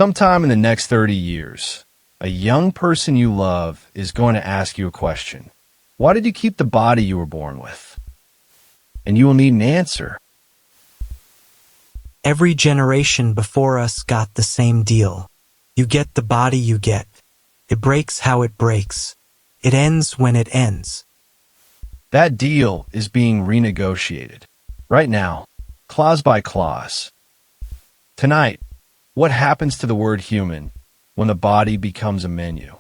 Sometime in the next 30 years, a young person you love is going to ask you a question. Why did you keep the body you were born with? And you will need an answer. Every generation before us got the same deal. You get the body you get. It breaks how it breaks. It ends when it ends. That deal is being renegotiated. Right now, clause by clause. Tonight, what happens to the word human when the body becomes a menu?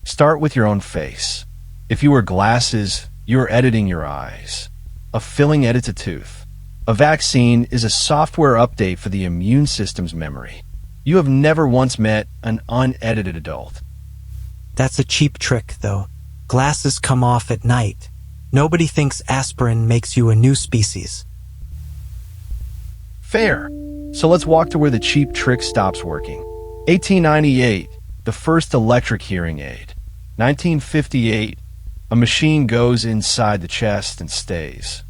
Start with your own face. If you wear glasses, you are editing your eyes. A filling edits a tooth. A vaccine is a software update for the immune system's memory. You have never once met an unedited adult. That's a cheap trick, though. Glasses come off at night. Nobody thinks aspirin makes you a new species. Fair. So let's walk to where the cheap trick stops working. 1898, the first electric hearing aid. 1958, a machine goes inside the chest and stays.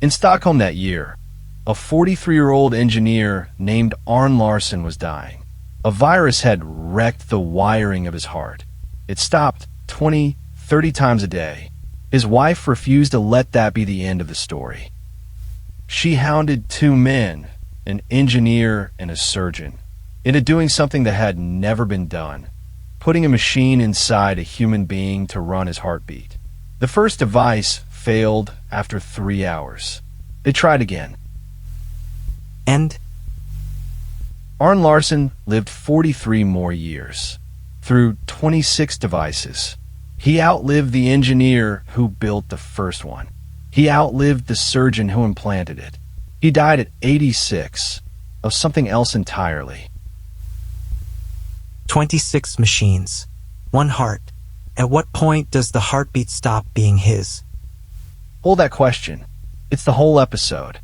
In Stockholm that year, a 43-year-old engineer named Arne Larsson was dying. A virus had wrecked the wiring of his heart. It stopped 20, 30 times a day. His wife refused to let that be the end of the story. She hounded two men, an engineer and a surgeon, into doing something that had never been done, putting a machine inside a human being to run his heartbeat. The first device failed after 3 hours. They tried again. And Arne Larsson lived 43 more years. Through 26 devices, he outlived the engineer who built the first one. He outlived the surgeon who implanted it. He died at 86 of something else entirely. 26 machines. One heart. At what point does the heartbeat stop being his? Hold that question. It's the whole episode.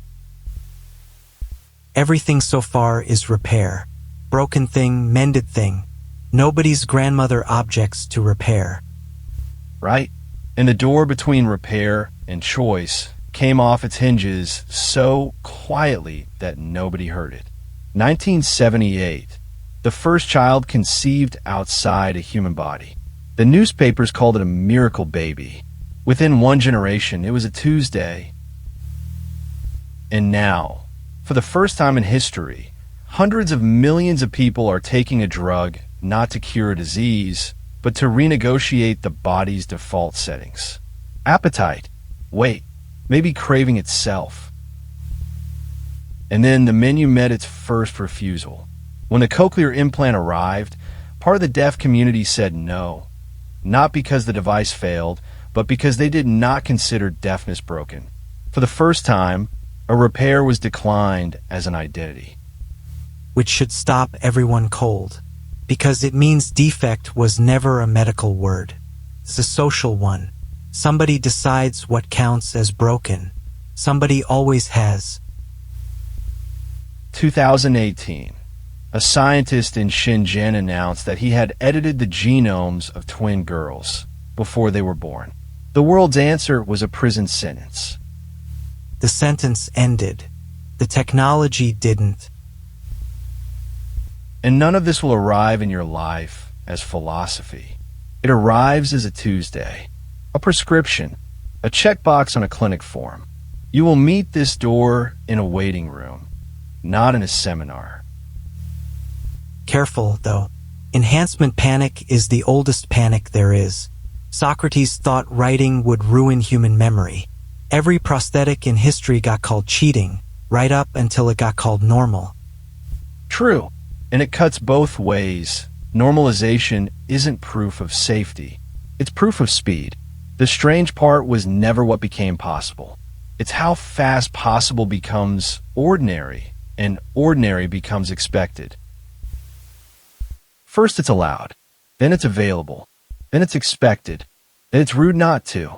Everything so far is repair. Broken thing, mended thing. Nobody's grandmother objects to repair. Right? And the door between repair and choice came off its hinges so quietly that nobody heard it. 1978. The first child conceived outside a human body. The newspapers called it a miracle baby. Within one generation, it was a Tuesday. And now, for the first time in history, hundreds of millions of people are taking a drug not to cure a disease, but to renegotiate the body's default settings. Appetite, weight, maybe craving itself. And then the menu met its first refusal. When the cochlear implant arrived, part of the deaf community said no, not because the device failed, but because they did not consider deafness broken. For the first time, a repair was declined as an identity. Which should stop everyone cold, because it means defect was never a medical word. It's a social one. Somebody decides what counts as broken. Somebody always has. 2018. A scientist in Shenzhen announced that he had edited the genomes of twin girls before they were born. The world's answer was a prison sentence. The sentence ended. The technology didn't. And none of this will arrive in your life as philosophy. It arrives as a Tuesday, a prescription, a checkbox on a clinic form. You will meet this door in a waiting room, not in a seminar. Careful, though. Enhancement panic is the oldest panic there is. Socrates thought writing would ruin human memory. Every prosthetic in history got called cheating, right up until it got called normal. True, and it cuts both ways. Normalization isn't proof of safety. It's proof of speed. The strange part was never what became possible. It's how fast possible becomes ordinary, and ordinary becomes expected. First it's allowed, then it's available, then it's expected, then it's rude not to.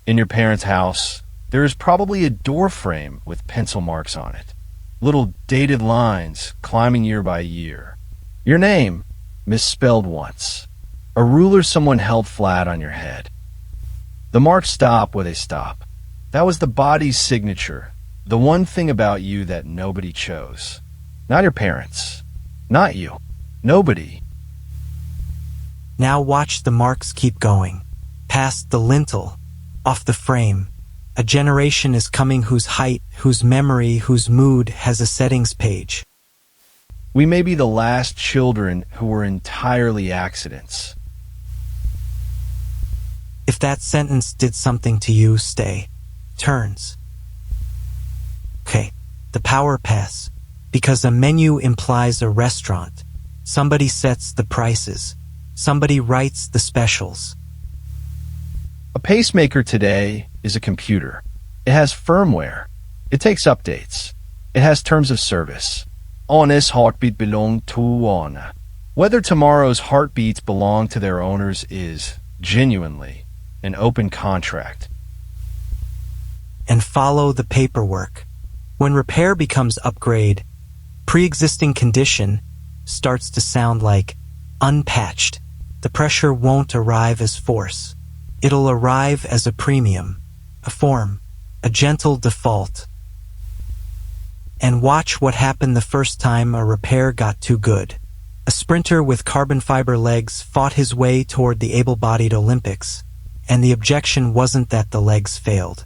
In your parents' house, there is probably a door frame with pencil marks on it. little dated lines climbing year by year. Your name, misspelled once. A ruler someone held flat on your head. The marks stop where they stop. That was the body's signature, the one thing about you that nobody chose. Not your parents. Not you. Nobody. Now watch the marks keep going. Past the lintel, off the frame. A generation is coming whose height, whose memory, whose mood has a settings page. We may be the last children who were entirely accidents. If that sentence did something to you, stay. Turns. Okay, the power pass. Because a menu implies a restaurant. Somebody sets the prices. Somebody writes the specials. A pacemaker today is a computer. It has firmware. It takes updates. It has terms of service. Arne's heartbeat belong to Arne. Whether tomorrow's heartbeats belong to their owners is, genuinely, an open contract. And follow the paperwork. When repair becomes upgrade, pre-existing condition starts to sound like unpatched. The pressure won't arrive as force. It'll arrive as a premium, a form, a gentle default. And watch what happened the first time a repair got too good. A sprinter with carbon fiber legs fought his way toward the able-bodied Olympics, and the objection wasn't that the legs failed.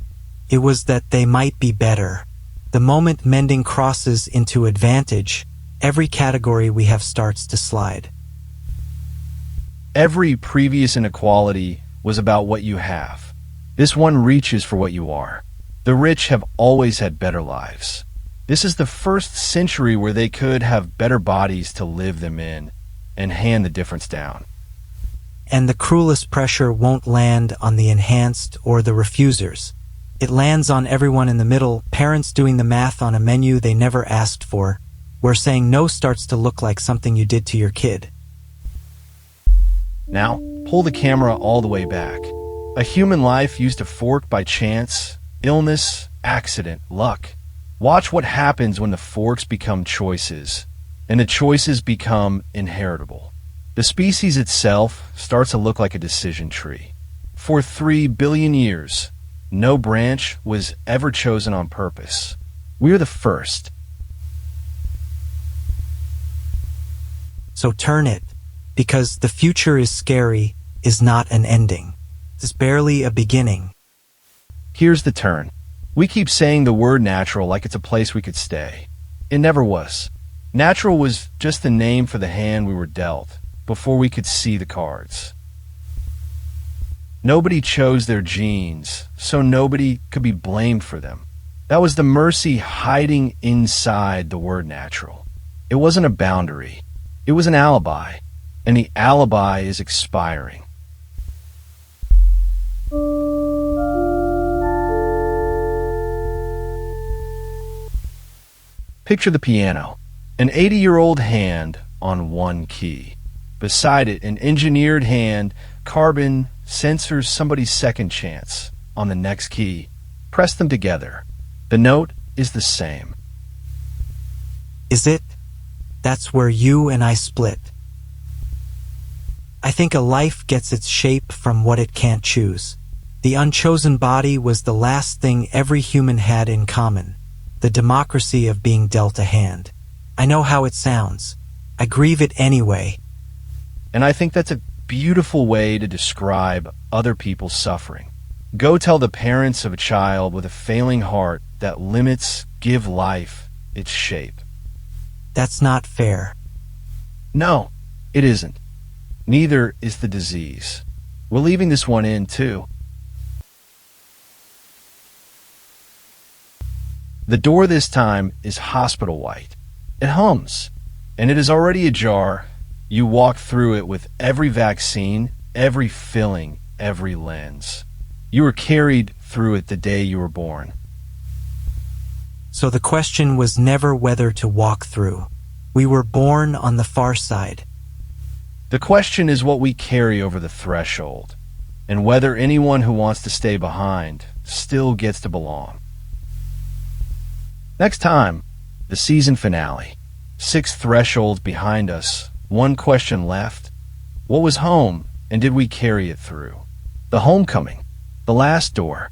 It was that they might be better. The moment mending crosses into advantage, every category we have starts to slide. Every previous inequality was about what you have. This one reaches for what you are. The rich have always had better lives. This is the first century where they could have better bodies to live them in and hand the difference down. And the cruelest pressure won't land on the enhanced or the refusers. It lands on everyone in the middle, parents doing the math on a menu they never asked for, where saying no starts to look like something you did to your kid. Now, pull the camera all the way back. A human life used a fork by chance, illness, accident, luck. Watch what happens when the forks become choices, and the choices become inheritable. The species itself starts to look like a decision tree. For 3 billion years, no branch was ever chosen on purpose. We're the first. So turn it, because the future is scary, is not an ending. It's barely a beginning. Here's the turn. We keep saying the word natural like it's a place we could stay. It never was. Natural was just the name for the hand we were dealt, before we could see the cards. Nobody chose their genes, so nobody could be blamed for them. That was the mercy hiding inside the word natural. It wasn't a boundary. It was an alibi, and the alibi is expiring. Picture the piano, an 80-year-old hand on one key. Beside it, an engineered hand, carbon, censors somebody's second chance on the next key. Press them together. The note is the same. Is it? That's where you and I split. I think a life gets its shape from what it can't choose. The unchosen body was the last thing every human had in common. The democracy of being dealt a hand. I know how it sounds. I grieve it anyway. And I think that's a beautiful way to describe other people's suffering. Go tell the parents of a child with a failing heart that limits give life its shape. That's not fair. No, it isn't. Neither is the disease. We're leaving this one in, too. The door this time is hospital white. It hums, and it is already ajar. You walk through it with every vaccine, every filling, every lens. You were carried through it the day you were born. So the question was never whether to walk through. We were born on the far side. The question is what we carry over the threshold, and whether anyone who wants to stay behind still gets to belong. Next time, The season finale. 6 thresholds behind us, one question left. What was home, and did we carry it through? The homecoming. The last door.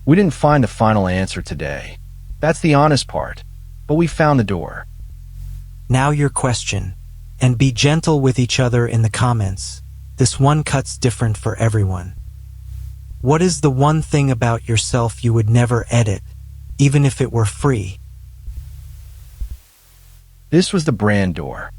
We didn't find a final answer today. That's the honest part. But we found the door. Now your question. And be gentle with each other in the comments. This one cut's different for everyone. What is the one thing about yourself you would never edit, even if it were free? This was the brand door.